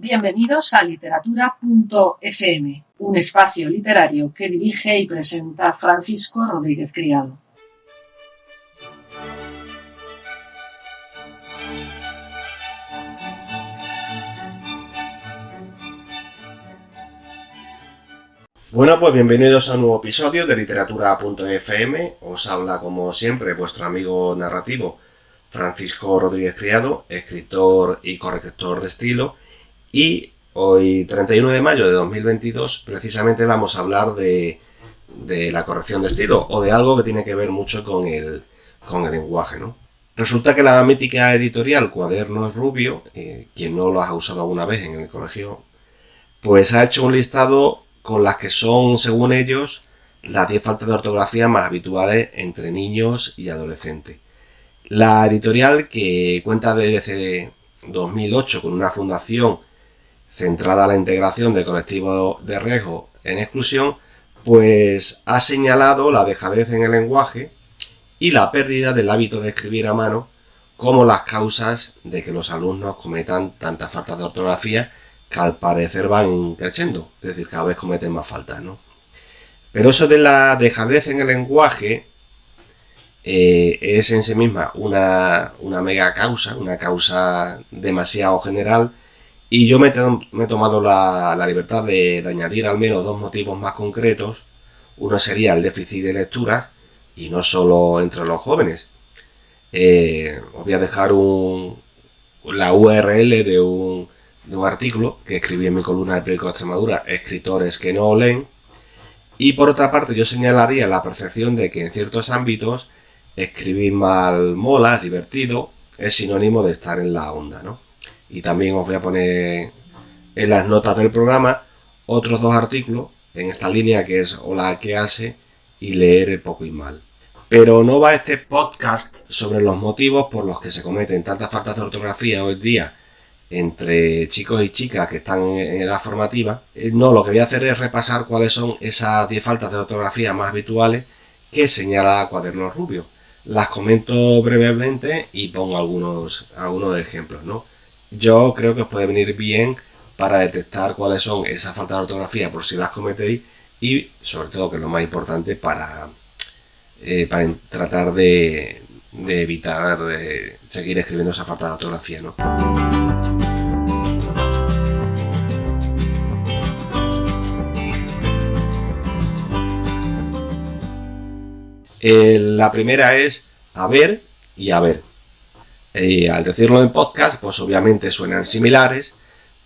Bienvenidos a literatura.fm, un espacio literario que dirige y presenta Francisco Rodríguez Criado. Bueno, pues bienvenidos a un nuevo episodio de literatura.fm. Os habla como siempre vuestro amigo narrativo Francisco Rodríguez Criado, escritor y corrector de estilo. Y hoy, 31 de mayo de 2022, precisamente vamos a hablar de la corrección de estilo o de algo que tiene que ver mucho con el lenguaje, ¿no? Resulta que la mítica editorial Cuadernos Rubio, quien no lo ha usado alguna vez en el colegio, pues ha hecho un listado con las que son, según ellos, las 10 faltas de ortografía más habituales entre niños y adolescentes. La editorial, que cuenta desde 2008 con una fundación centrada en la integración del colectivo de riesgo en exclusión, pues ha señalado la dejadez en el lenguaje y la pérdida del hábito de escribir a mano como las causas de que los alumnos cometan tantas faltas de ortografía que al parecer van creciendo, es decir, cada vez cometen más faltas, ¿no? Pero eso de la dejadez en el lenguaje es en sí misma una mega causa, una causa demasiado general, y yo me he tomado la libertad de añadir al menos 2 motivos más concretos. Uno sería el déficit de lecturas, y no solo entre los jóvenes. Os voy a dejar la URL de un artículo que escribí en mi columna de Periódico de Extremadura, Escritores que no leen. Y por otra parte, yo señalaría la percepción de que en ciertos ámbitos escribir mal mola, es divertido, es sinónimo de estar en la onda, ¿no? Y también os voy a poner en las notas del programa otros 2 artículos en esta línea, que es Hola, ¿qué hace? Y Leer poco y mal. Pero no va este podcast sobre los motivos por los que se cometen tantas faltas de ortografía hoy día entre chicos y chicas que están en edad formativa. No, lo que voy a hacer es repasar cuáles son esas 10 faltas de ortografía más habituales que señala Cuadernos Rubio. Las comento brevemente y pongo algunos ejemplos, ¿no? Yo creo que os puede venir bien para detectar cuáles son esas faltas de ortografía por si las cometéis, y sobre todo, que es lo más importante, para tratar de evitar seguir escribiendo esas faltas de ortografía, ¿no? La primera es haber y haber. Al decirlo en podcast, pues obviamente suenan similares,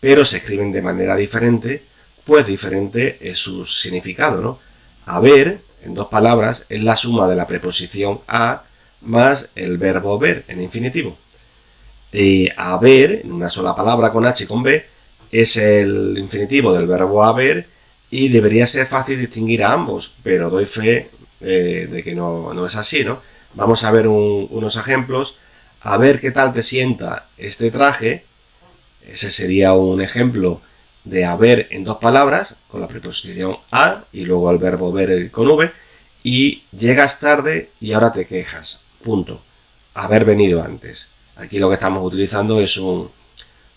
pero se escriben de manera diferente, pues diferente es su significado, ¿no? Haber, en 2 palabras, es la suma de la preposición a más el verbo ver en infinitivo. Haber, en una sola palabra con H y con B, es el infinitivo del verbo haber, y debería ser fácil distinguir a ambos, pero doy fe de que no es así, ¿no? Vamos a ver unos ejemplos. A ver qué tal te sienta este traje. Ese sería un ejemplo de haber en 2 palabras, con la preposición a y luego el verbo ver con V. Y llegas tarde y ahora te quejas. Punto. Haber venido antes. Aquí lo que estamos utilizando es un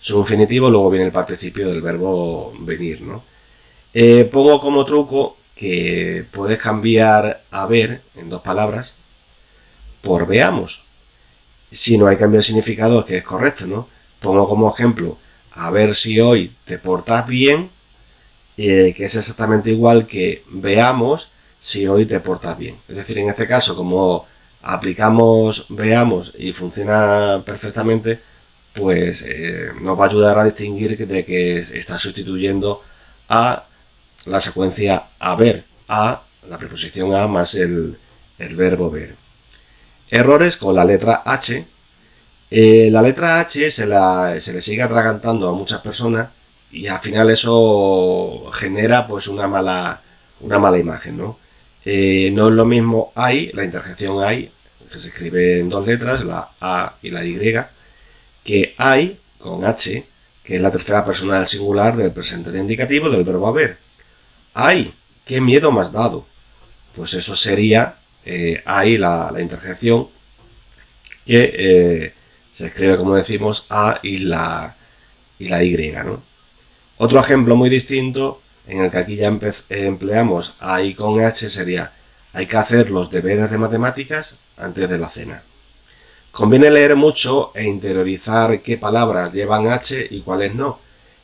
infinitivo, luego viene el participio del verbo venir, ¿no? Pongo como truco que puedes cambiar haber en 2 palabras por veamos. Si no hay cambio de significado, es que es correcto, ¿no? Pongo como ejemplo, a ver si hoy te portas bien, que es exactamente igual que veamos si hoy te portas bien. Es decir, en este caso, como aplicamos veamos y funciona perfectamente, pues nos va a ayudar a distinguir de que está sustituyendo a la secuencia haber, a la preposición a más el verbo ver. Errores con la letra H. La letra H se le sigue atragantando a muchas personas, y al final eso genera pues una mala imagen, ¿no? No es lo mismo hay, la interjección hay, que se escribe en 2 letras, la A y la Y, que hay con H, que es la tercera persona del singular del presente de indicativo del verbo haber. ¡Ay! ¡Qué miedo me has dado! Pues eso sería ahí la interjección, que se escribe, como decimos, A y la Y, ¿no? Otro ejemplo muy distinto, en el que aquí ya empleamos ahí con H, sería: hay que hacer los deberes de matemáticas antes de la cena. Conviene leer mucho e interiorizar qué palabras llevan H y cuáles no.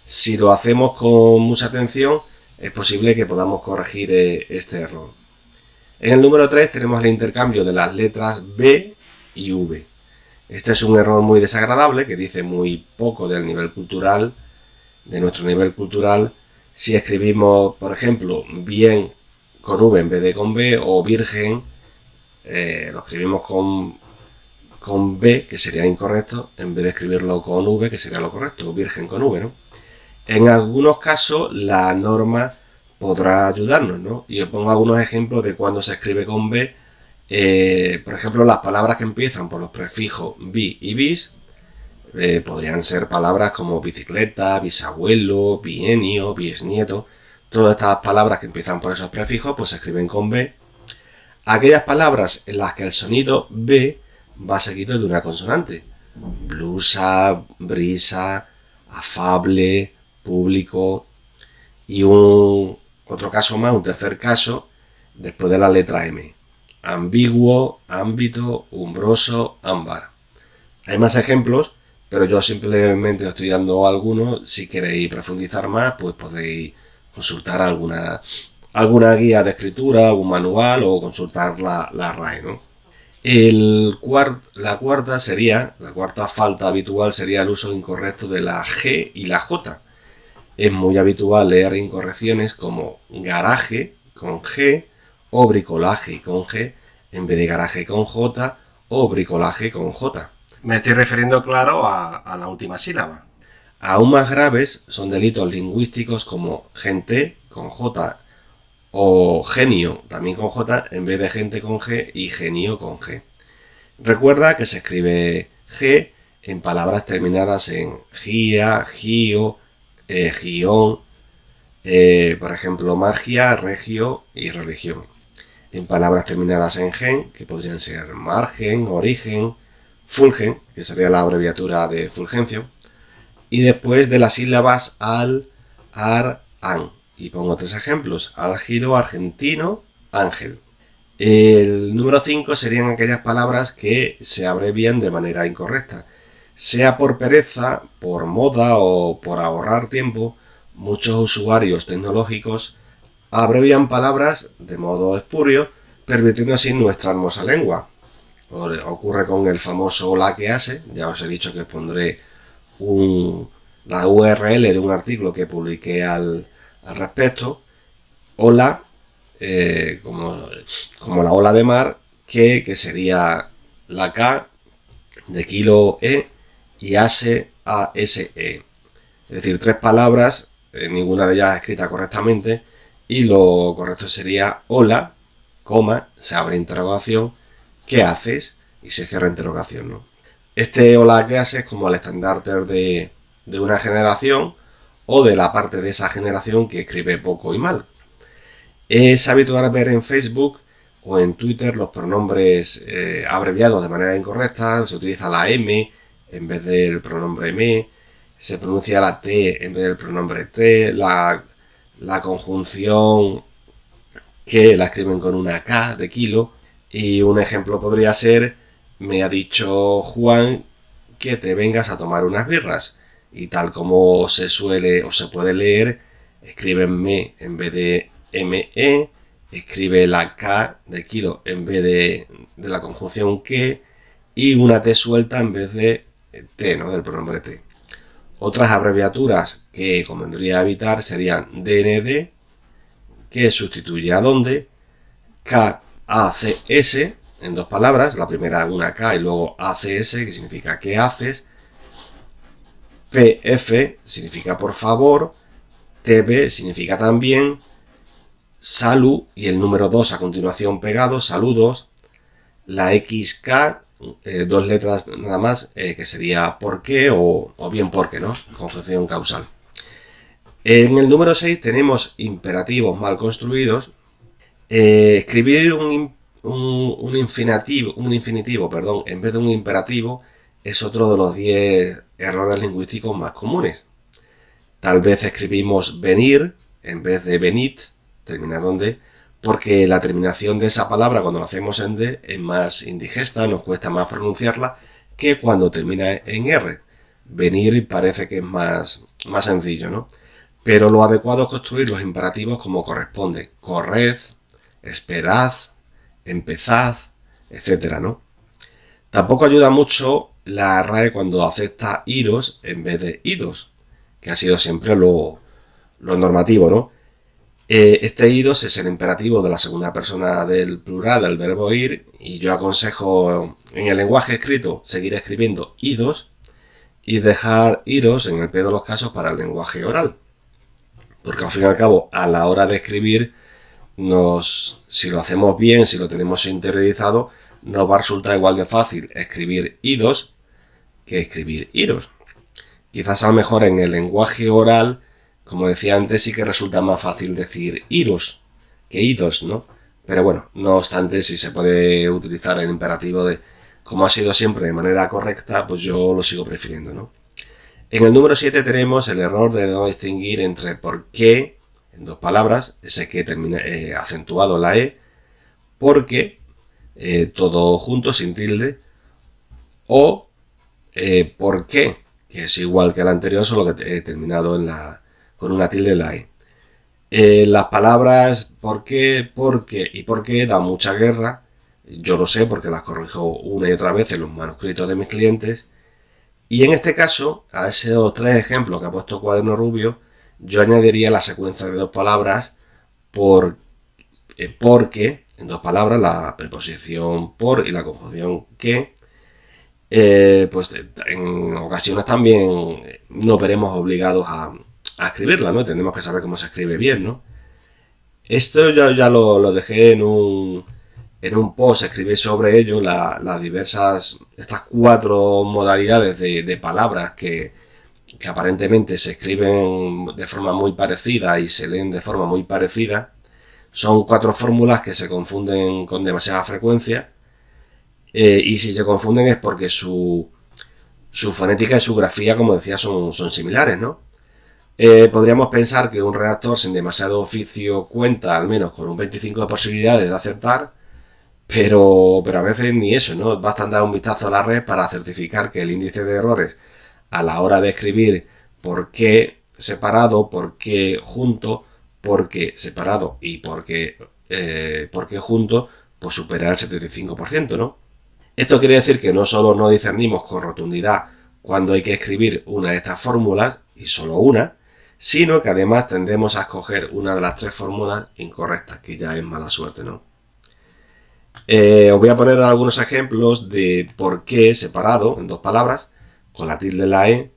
Si lo hacemos con mucha atención, es posible que podamos corregir este error. En el número 3 tenemos el intercambio de las letras B y V. Este es un error muy desagradable que dice muy poco del nivel cultural, de nuestro nivel cultural. Si escribimos, por ejemplo, bien con V en vez de con B, o virgen, lo escribimos con B, que sería incorrecto, en vez de escribirlo con V, que sería lo correcto, virgen con V, ¿no? En algunos casos la norma podrá ayudarnos, ¿no? Y os pongo algunos ejemplos de cuando se escribe con B. Por ejemplo, las palabras que empiezan por los prefijos bi y bis podrían ser palabras como bicicleta, bisabuelo, bienio, bisnieto. Todas estas palabras que empiezan por esos prefijos pues se escriben con B. Aquellas palabras en las que el sonido B va seguido de una consonante: blusa, brisa, afable, público. Y otro caso más, un tercer caso, después de la letra M: ambiguo, ámbito, umbroso, ámbar. Hay más ejemplos, pero yo simplemente os estoy dando algunos. Si queréis profundizar más, pues podéis consultar alguna guía de escritura, algún manual, o consultar la RAE, ¿no? La cuarta falta habitual sería el uso incorrecto de la G y la J. Es muy habitual leer incorrecciones como garaje con G o bricolaje con G en vez de garaje con J o bricolaje con J. Me estoy refiriendo, claro, a la última sílaba. Aún más graves son delitos lingüísticos como gente con J o genio también con J en vez de gente con G y genio con G. Recuerda que se escribe G en palabras terminadas en gia, gio, guión, por ejemplo, magia, regio y religión. En palabras terminadas en gen, que podrían ser margen, origen, fulgen, que sería la abreviatura de Fulgencio, y después de las sílabas al, ar, an. Y pongo 3 ejemplos: álgido, argentino, ángel. El número 5 serían aquellas palabras que se abrevian de manera incorrecta. Sea por pereza, por moda o por ahorrar tiempo, muchos usuarios tecnológicos abrevian palabras de modo espurio, pervirtiendo así nuestra hermosa lengua. Ocurre con el famoso hola que hace. Ya os he dicho que pondré la URL de un artículo que publiqué al respecto. Hola, como la ola de mar, que sería la K de kilo E y ase, A-S-E. Es decir, 3 palabras, ninguna de ellas escrita correctamente, y lo correcto sería hola, coma, se abre interrogación, ¿qué haces? Y se cierra interrogación, ¿no? Este hola, ¿qué haces? Como el estandarte de una generación o de la parte de esa generación que escribe poco y mal. Es habitual ver en Facebook o en Twitter los pronombres abreviados de manera incorrecta. Se utiliza la M en vez del pronombre me, se pronuncia la T en vez del pronombre T, la conjunción que la escriben con una K de kilo. Y un ejemplo podría ser: me ha dicho Juan que te vengas a tomar unas birras. Y tal como se suele o se puede leer, escriben me en vez de me, escribe la K de kilo en vez de la conjunción que, y una T suelta en vez de T, ¿no? Del pronombre T. Otras abreviaturas que convendría evitar serían DND, que sustituye a donde, KACS en 2 palabras, la primera una K y luego ACS, que significa ¿qué haces? PF significa por favor, TB significa también, salud y el número 2 a continuación pegado, saludos, la XK, 2 letras nada más, que sería por qué o bien porque, ¿no? Conjunción causal. En el número 6 tenemos imperativos mal construidos. Escribir un infinitivo, en vez de un imperativo es otro de los 10 errores lingüísticos más comunes. Tal vez escribimos venir en vez de venit, terminado en D, porque la terminación de esa palabra cuando lo hacemos en D es más indigesta, nos cuesta más pronunciarla que cuando termina en R. Venir parece que es más sencillo, ¿no? Pero lo adecuado es construir los imperativos como corresponde. Corred, esperad, empezad, etcétera, ¿no? Tampoco ayuda mucho la RAE cuando acepta iros en vez de idos, que ha sido siempre lo normativo, ¿no? Este idos es el imperativo de la segunda persona del plural del verbo ir, y yo aconsejo en el lenguaje escrito seguir escribiendo idos y dejar iros en el peor de los casos para el lenguaje oral. Porque al fin y al cabo, a la hora de escribir, si lo hacemos bien, si lo tenemos interiorizado, nos va a resultar igual de fácil escribir idos que escribir iros. Quizás a lo mejor en el lenguaje oral, como decía antes, sí que resulta más fácil decir iros que idos, ¿no? Pero bueno, no obstante, si se puede utilizar el imperativo como ha sido siempre de manera correcta, pues yo lo sigo prefiriendo, ¿no? En el número 7 tenemos el error de no distinguir entre por qué, en dos palabras, ese que termina acentuado en la E, porque, todo junto, sin tilde, o por qué, que es igual que el anterior, solo que he terminado con una tilde en la E. Las palabras por qué y por qué dan mucha guerra. Yo lo sé porque las corrijo una y otra vez en los manuscritos de mis clientes. Y en este caso, a esos 3 ejemplos que ha puesto Cuaderno Rubio, yo añadiría la secuencia de dos palabras porque, en dos palabras, la preposición por y la conjunción que, pues en ocasiones también nos veremos obligados a escribirla, ¿no? Tenemos que saber cómo se escribe bien, ¿no? Esto ya lo dejé en un post, escribí sobre ello estas 4 modalidades de palabras que aparentemente se escriben de forma muy parecida y se leen de forma muy parecida. Son 4 fórmulas que se confunden con demasiada frecuencia, y si se confunden es porque su fonética y su grafía, como decía, son similares, ¿no? Podríamos pensar que un redactor sin demasiado oficio cuenta al menos con un 25 de posibilidades de acertar, pero a veces ni eso, ¿no? Basta dar un vistazo a la red para certificar que el índice de errores a la hora de escribir por qué separado, por qué junto, por qué separado y por qué junto, pues supera el 75%, ¿no? Esto quiere decir que no solo no discernimos con rotundidad cuando hay que escribir una de estas fórmulas, y solo una, sino que además tendemos a escoger una de las 3 fórmulas incorrectas, que ya es mala suerte, ¿no? Os voy a poner algunos ejemplos de por qué separado en 2 palabras, con la tilde en la E.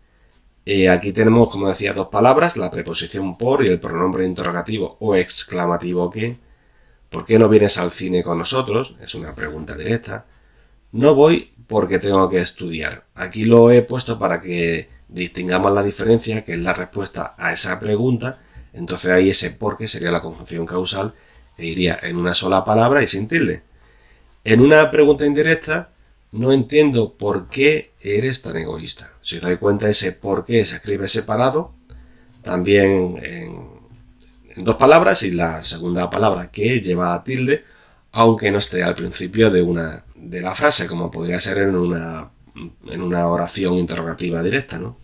Aquí tenemos, como decía, 2 palabras, la preposición por y el pronombre interrogativo o exclamativo que. ¿Por qué no vienes al cine con nosotros? Es una pregunta directa. No voy porque tengo que estudiar. Aquí lo he puesto para que distingamos la diferencia, que es la respuesta a esa pregunta. Entonces ahí ese por qué sería la conjunción causal e iría en una sola palabra y sin tilde. En una pregunta indirecta, no entiendo por qué eres tan egoísta. Si os dais cuenta, ese por qué se escribe separado, también en 2 palabras, y la segunda palabra que lleva tilde, aunque no esté al principio de la frase, como podría ser en una oración interrogativa directa, ¿no?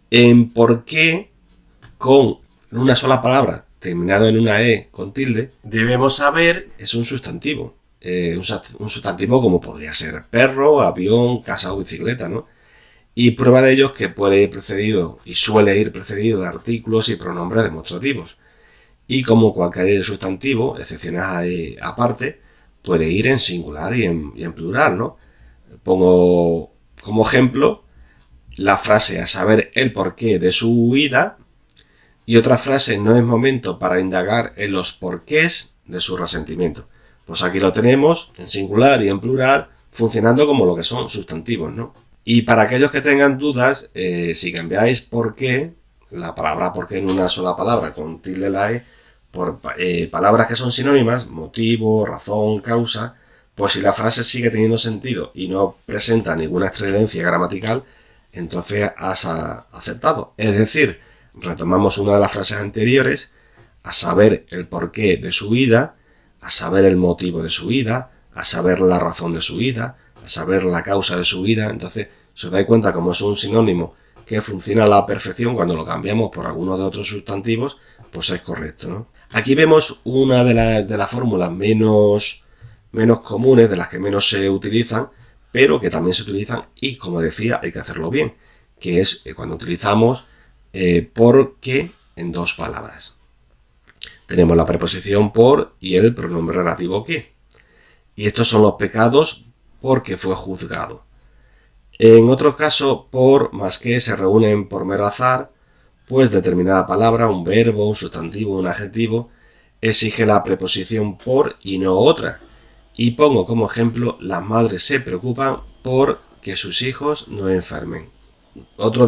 En por qué, con una sola palabra terminado en una E con tilde, debemos saber es un sustantivo. Un sustantivo como podría ser perro, avión, casa o bicicleta, ¿no? Y prueba de ello es que puede ir precedido y suele ir precedido de artículos y pronombres demostrativos. Y como cualquier sustantivo, excepciones aparte, puede ir en singular y en plural, ¿no? Pongo como ejemplo la frase a saber el porqué de su huida, y otra frase: no es momento para indagar en los porqués de su resentimiento. Pues aquí lo tenemos en singular y en plural, funcionando como lo que son sustantivos, ¿no? Y para aquellos que tengan dudas, si cambiáis por qué, la palabra por qué en una sola palabra con tilde la E, por palabras que son sinónimas, motivo, razón, causa, pues si la frase sigue teniendo sentido y no presenta ninguna excedencia gramatical, entonces has acertado. Es decir, retomamos una de las frases anteriores, a saber el porqué de su ida, a saber el motivo de su ida, a saber la razón de su ida, a saber la causa de su ida. Entonces, si os dais cuenta, como es un sinónimo que funciona a la perfección, cuando lo cambiamos por alguno de otros sustantivos, pues es correcto, ¿no? Aquí vemos una de las fórmulas menos comunes, de las que menos se utilizan, pero que también se utilizan y, como decía, hay que hacerlo bien, que es cuando utilizamos porque en dos palabras. Tenemos la preposición por y el pronombre relativo que. Y estos son los pecados porque fue juzgado. En otro caso, por más que se reúnen por mero azar, pues determinada palabra, un verbo, un sustantivo, un adjetivo, exige la preposición por y no otra. Y pongo como ejemplo, las madres se preocupan por que sus hijos no enfermen. Otro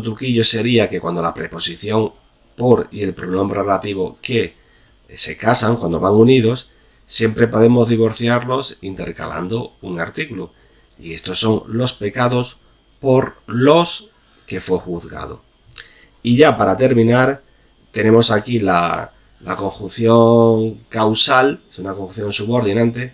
truquillo sería que cuando la preposición por y el pronombre relativo que se casan, cuando van unidos, siempre podemos divorciarlos intercalando un artículo. Y estos son los pecados por los que fue juzgado. Y ya para terminar, tenemos aquí la conjunción causal, es una conjunción subordinante,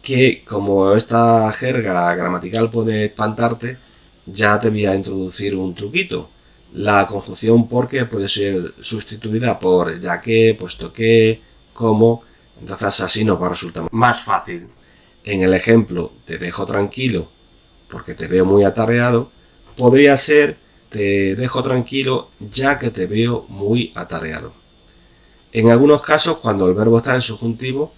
que como esta jerga gramatical puede espantarte, ya te voy a introducir un truquito. La conjunción porque puede ser sustituida por ya que, puesto que, como, entonces así nos va a resultar más fácil. En el ejemplo, te dejo tranquilo porque te veo muy atareado, podría ser te dejo tranquilo ya que te veo muy atareado. En algunos casos, cuando el verbo está en subjuntivo,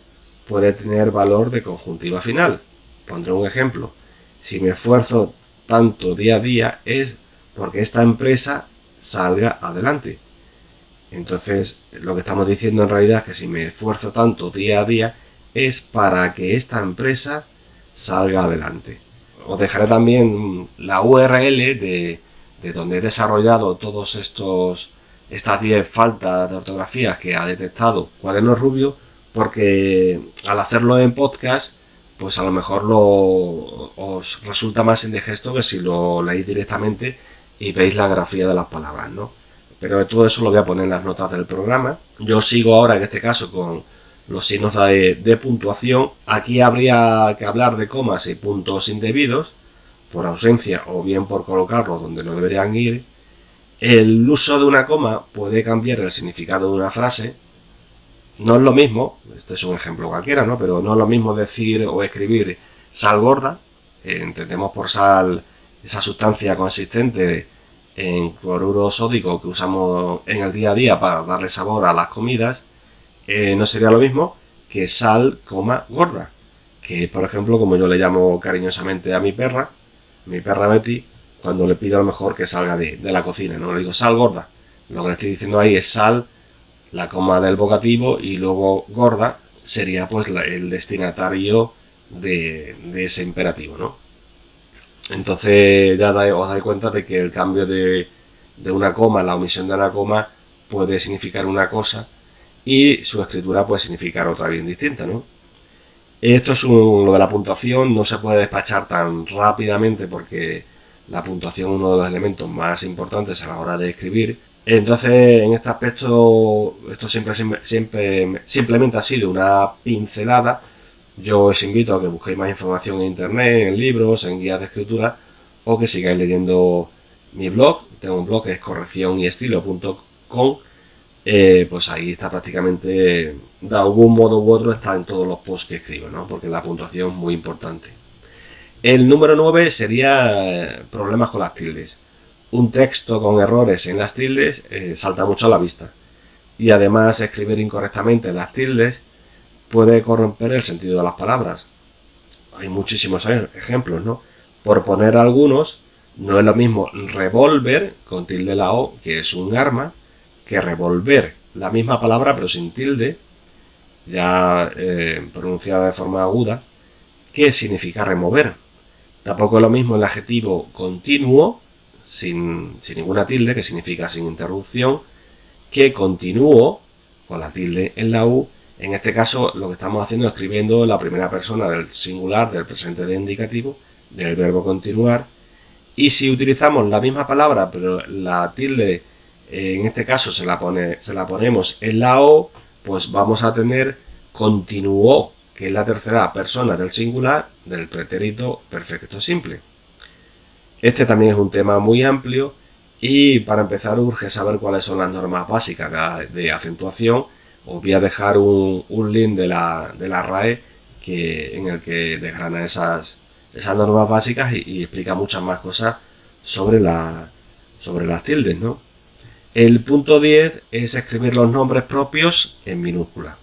puede tener valor de conjuntiva final. Pondré un ejemplo. Si me esfuerzo tanto día a día es porque esta empresa salga adelante. Entonces, lo que estamos diciendo en realidad es que si me esfuerzo tanto día a día es para que esta empresa salga adelante. Os dejaré también la URL de donde he desarrollado todos estas 10 faltas de ortografía que ha detectado Cuaderno Rubio, porque al hacerlo en podcast, pues a lo mejor os resulta más indigesto que si lo leéis directamente y veis la grafía de las palabras, ¿no? Pero todo eso lo voy a poner en las notas del programa. Yo sigo ahora en este caso con los signos de puntuación. Aquí habría que hablar de comas y puntos indebidos, por ausencia o bien por colocarlos donde no deberían ir. El uso de una coma puede cambiar el significado de una frase. No es lo mismo, este es un ejemplo cualquiera, ¿no? Pero no es lo mismo decir o escribir sal gorda, entendemos por sal esa sustancia consistente en cloruro sódico que usamos en el día a día para darle sabor a las comidas, no sería lo mismo que sal, gorda, que por ejemplo, como yo le llamo cariñosamente a mi perra Betty, cuando le pido a lo mejor que salga de la cocina, no le digo sal gorda, lo que le estoy diciendo ahí es sal, la coma del vocativo, y luego gorda sería pues el destinatario de ese imperativo, ¿no? Entonces ya os dais cuenta de que el cambio de una coma, la omisión de una coma, puede significar una cosa y su escritura puede significar otra bien distinta, ¿no? Esto es lo de la puntuación, no se puede despachar tan rápidamente porque la puntuación es uno de los elementos más importantes a la hora de escribir. Entonces, en este aspecto, esto simplemente ha sido una pincelada. Yo os invito a que busquéis más información en internet, en libros, en guías de escritura, o que sigáis leyendo mi blog. Tengo un blog que es correccionyestilo.com. Pues ahí está prácticamente, de algún modo u otro, está en todos los posts que escribo, ¿no? Porque la puntuación es muy importante. El número 9 sería problemas con las tildes. Un texto con errores en las tildes salta mucho a la vista. Y además, escribir incorrectamente las tildes puede corromper el sentido de las palabras. Hay muchísimos ejemplos, ¿no? Por poner algunos, no es lo mismo revólver con tilde la O, que es un arma, que revolver, la misma palabra pero sin tilde, ya pronunciada de forma aguda, que significa remover. Tampoco es lo mismo el adjetivo continuo, sin ninguna tilde, que significa sin interrupción, que continuo, con la tilde en la U. En este caso lo que estamos haciendo es escribiendo la primera persona del singular, del presente de indicativo, del verbo continuar. Y si utilizamos la misma palabra pero la tilde en este caso se la ponemos en la O, pues vamos a tener continuó, que es la tercera persona del singular del pretérito perfecto simple. Este también es un tema muy amplio y para empezar urge saber cuáles son las normas básicas de acentuación. Os voy a dejar un link de la RAE en el que desgrana esas normas básicas y explica muchas más cosas sobre las tildes, ¿no? El punto 10 es escribir los nombres propios en minúscula.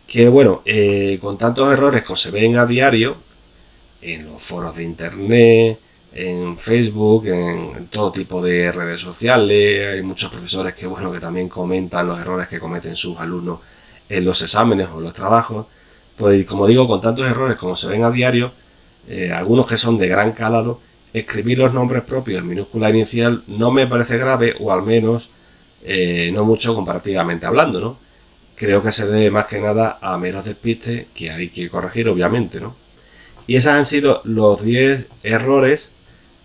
Que bueno, con tantos errores que se ven a diario en los foros de internet, en Facebook, en todo tipo de redes sociales, hay muchos profesores que también comentan los errores que cometen sus alumnos en los exámenes o en los trabajos. Pues como digo, con tantos errores como se ven a diario, algunos que son de gran calado, escribir los nombres propios en minúscula inicial no me parece grave, o al menos no mucho comparativamente hablando, ¿no? Creo que se debe más que nada a meros despistes que hay que corregir, obviamente, ¿no? Y esas han sido los 10 errores,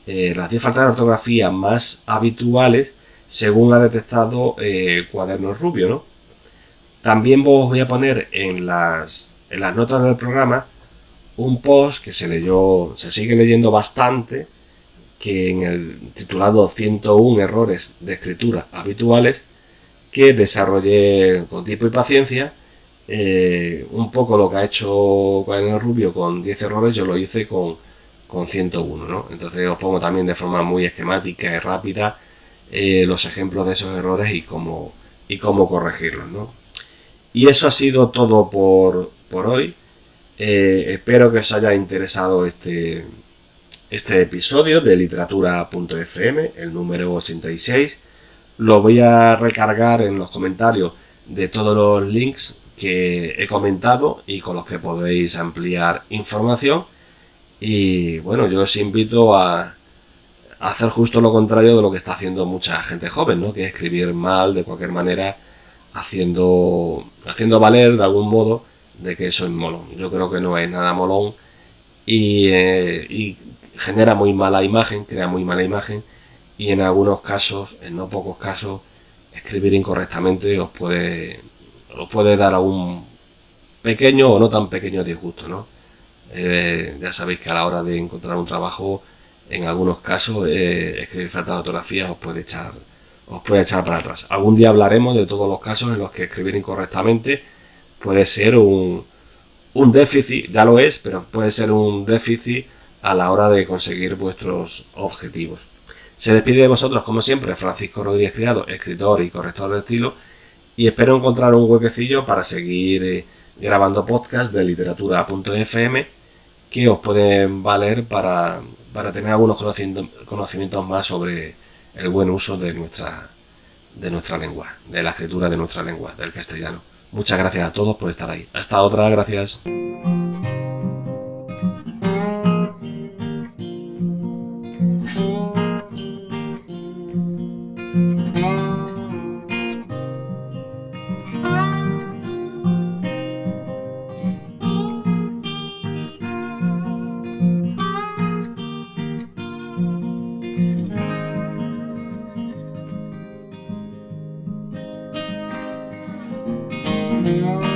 las 10 faltas de ortografía más habituales según ha detectado Cuadernos Rubio, ¿no? También os voy a poner en las notas del programa un post que se sigue leyendo bastante, que en el titulado 101 errores de escritura habituales, que desarrollé con tiempo y paciencia. Un poco lo que ha hecho Cuadernos Rubio con 10 errores, yo lo hice con 101, ¿no? Entonces os pongo también de forma muy esquemática y rápida los ejemplos de esos errores y cómo corregirlos, ¿no? Y eso ha sido todo por hoy. Espero que os haya interesado este episodio de literatura.fm, el número 86. Lo voy a recargar en los comentarios de todos los links que he comentado y con los que podéis ampliar información. Y bueno, yo os invito a hacer justo lo contrario de lo que está haciendo mucha gente joven, ¿no? Que es escribir mal de cualquier manera, haciendo valer de algún modo de que eso es molón. Yo creo que no es nada molón y genera muy mala imagen, crea muy mala imagen, y en algunos casos, en no pocos casos, escribir incorrectamente os puede dar algún pequeño o no tan pequeño disgusto, ¿no? Ya sabéis que a la hora de encontrar un trabajo, en algunos casos, escribir falta de ortografía os puede echar para atrás. Algún día hablaremos de todos los casos en los que escribir incorrectamente puede ser un déficit, ya lo es, pero puede ser un déficit a la hora de conseguir vuestros objetivos. Se despide de vosotros, como siempre, Francisco Rodríguez Criado, escritor y corrector de estilo, y espero encontrar un huequecillo para seguir grabando podcast de literatura.fm que os pueden valer para tener algunos conocimientos más sobre el buen uso de nuestra lengua, de la escritura de nuestra lengua, del castellano. Muchas gracias a todos por estar ahí. Hasta otra, gracias. Yeah.